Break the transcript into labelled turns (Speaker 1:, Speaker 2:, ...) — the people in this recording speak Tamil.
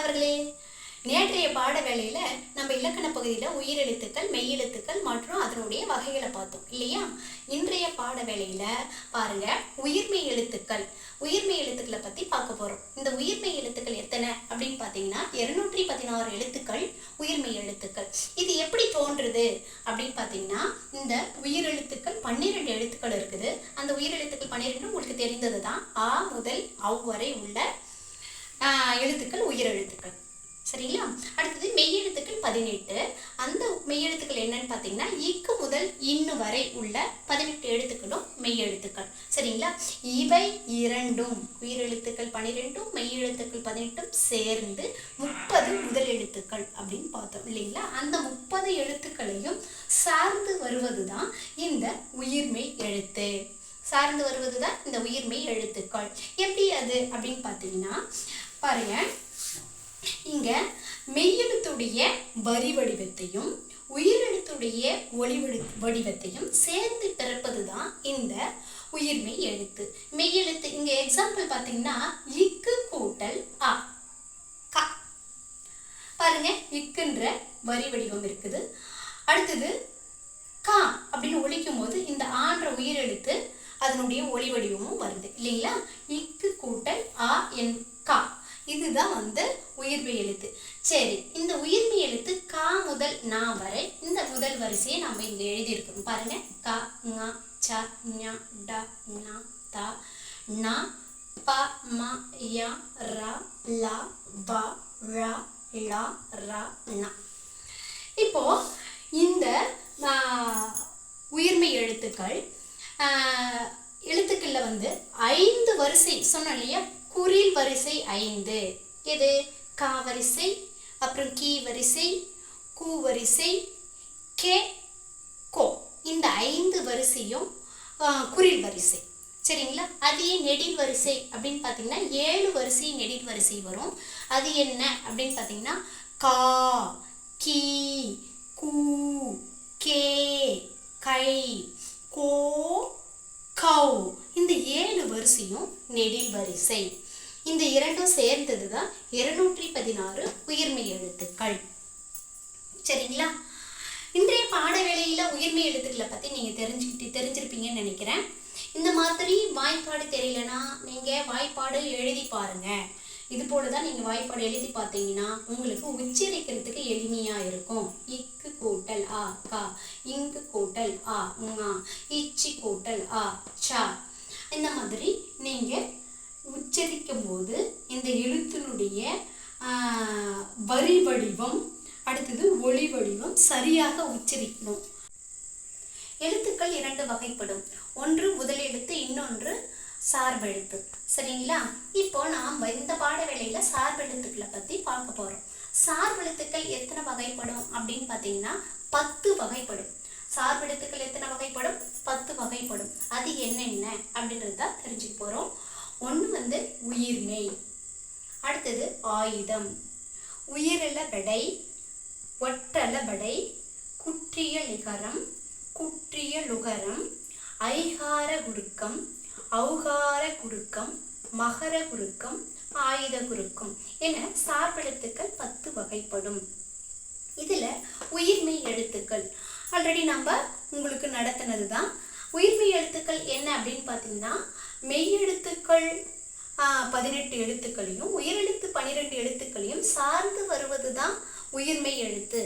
Speaker 1: மாணவர்களே, நேற்றைய பாட வேளையில நம்ம இலக்கண பகுதியில உயிரெழுத்துக்கள், மெய்யெழுத்துக்கள் மற்றும் அதனுடைய வகைகளை பார்த்தோம் இல்லையா? இன்றைய பாட வேளையில பாருங்க, உயிர்மெய் எழுத்துக்களை பத்தி பார்க்க போறோம். இந்த உயிர்மெய் எழுத்துக்கள் எத்தனை அப்படின்னு பார்த்தீங்கன்னா 216 எழுத்துக்கள் உயிர்மெய் எழுத்துக்கள். இது எப்படி தோன்றுது அப்படின்னு பார்த்தீங்கன்னா, இந்த உயிரெழுத்துக்கள் 12 எழுத்துக்கள் இருக்குது. அந்த உயிரெழுத்துக்கள் 12 உங்களுக்கு தெரிந்தது தான். ஆ முதல் அவ் வரை உள்ள எழுத்துக்கள் உயிரெழுத்துக்கள். சரிங்களா? அடுத்தது மெய்யெழுத்துக்கள் 18. அந்த மெய்யெழுத்துக்கள் என்னன்னு பார்த்தீங்கன்னா, இக்கு முதல் இன்னு வரை உள்ள 18 எழுத்துக்களும் மெய்யெழுத்துக்கள். சரிங்களா? இவை இரண்டும் உயிரெழுத்துக்கள் 12 மெய்யெழுத்துக்கள் 18 சேர்ந்து 30 முதல் எழுத்துக்கள் அப்படின்னு பார்த்தோம் இல்லைங்களா? அந்த 30 எழுத்துக்களையும் சார்ந்து வருவது தான் இந்த உயிர்மெய் எழுத்து. சார்ந்து வருவது தான் இந்த உயிர்மெய் எழுத்துக்கள். எப்படி அது அப்படின்னு பார்த்தீங்கன்னா பாருங்க, இங்க மெய்யெழுத்துடைய வரி வடிவத்தையும் உயிரெழுத்துடைய ஒளி வடிவத்தையும் சேர்ந்து பிறப்பது தான் இந்த உயிர்மெய் எழுத்து. மெய்யெழுத்து இங்க எக்ஸாம்பிள் பார்த்தீங்கன்னா, இக்கு கூட்டல் ஆ கா. பாருங்க, இக்குன்ற வரி வடிவம் இருக்குது. அடுத்தது கா அப்படின்னு ஒலிக்கும் போது இந்த ஆன்ற உயிரெழுத்து அதனுடைய ஒளி வடிவமும் வருது இல்லைங்களா? இக்கு கூட்டல் ஆ என் கா, இதுதான் உயிர்மெய் எழுத்து. சரி, இந்த உயிர்மெய் எழுத்து கா முதல் நா வரை இந்த முதல் வரிசையை நம்ம இங்க எழுதியிருக்கோம். பாருங்க, கா ங ச ஞ ட ந த ந ப ம ய ர ல வ ழ ள ர ந. இப்போ இந்த உயிர்மெய் எழுத்துக்கள்ல 5 வரிசை சொன்னோம் இல்லையா? குறில் வரிசை 5. எது? கா வரிசை, அப்புறம் கீ வரிசை, கூ வரிசை, கே கோ. இந்த 5 வரிசையும் குறில் வரிசை. சரிங்களா? அதே நெடில் வரிசை அப்படின்னு பார்த்தீங்கன்னா 7 வரிசை நெடில் வரிசை வரும். அது என்ன அப்படின்னு பார்த்தீங்கன்னா, கா, கீ, கூ, கே, கை, கோ, கௌ. இந்த 7 வரிசையும் நெடில் வரிசை. இந்த இரண்டும் சேர்ந்தது தான் 216 உயிர்மெய் எழுத்துக்கள். சரிங்களா? இன்றைய பாட வேளையில உயிர்மெய் எழுத்துக்களை பத்தி நீங்க தெரிஞ்சிருப்பீங்கன்னு நினைக்கிறேன். இந்த மாதிரி வாய்ப்பாடு தெரியலனா நீங்க வாய்ப்பாடு எழுதி பாருங்க. இது போலதான் நீங்க வாய்ப்பாடு எழுதி பார்த்தீங்கன்னா உங்களுக்கு உச்சரிக்கிறதுக்கு எளிமையா இருக்கும். இக்கு கூட்டல் ஆ கா, இங்கு கூட்டல் ஆ ஙா, இச்சி கூட்டல் ஆ சா. இந்த மாதிரி நீங்க உச்சரிக்கும் போது இந்த எழுத்தினுடைய வரி வடிவம், அடுத்தது ஒளி வடிவம் சரியாக உச்சரிக்கணும். எழுத்துக்கள் 2 வகைப்படும். ஒன்று முதல் எழுத்து, இன்னொன்று சார்பெழுத்து. சரிங்களா? இப்போ நாம் இந்த பாட வேளையில சார்பெழுத்துக்களை பத்தி பார்க்க போறோம். சார்பெழுத்துக்கள் எத்தனை வகைப்படும் அப்படின்னு பார்த்தீங்கன்னா 10 வகைப்படும். சார்பெழுத்துக்கள் எத்தனை வகைப்படும்? 10 வகைப்படும். அது என்னென்ன அப்படின்றது தான் தெரிஞ்சுக்க போறோம். ஒன்று உயிர்மெய், அடுத்தது ஆயுதம், உயிரில விடை, ஒற்றல விடை, குற்றிய லிகரம், குற்றிய லுகரம், ஐகார குறுக்கம், ஔகார குறுக்கம், மகர குறுக்கம், ஆயுத குறுக்கம் என சார்பெழுத்துக்கள் 10 வகைப்படும். இதுல உயிர்மெய் எழுத்துக்கள் ஆல்ரெடி நம்ம உங்களுக்கு நடத்தினது தான். உயிர்மெய் எழுத்துக்கள் என்ன அப்படின்னு பார்த்தீங்கன்னா, மெய்யெழுத்துக்கள் 18 எழுத்துக்களையும் உயிரெழுத்து 12 எழுத்துக்களையும் சார்ந்து வருவது தான் உயிர்மெய் எழுத்து.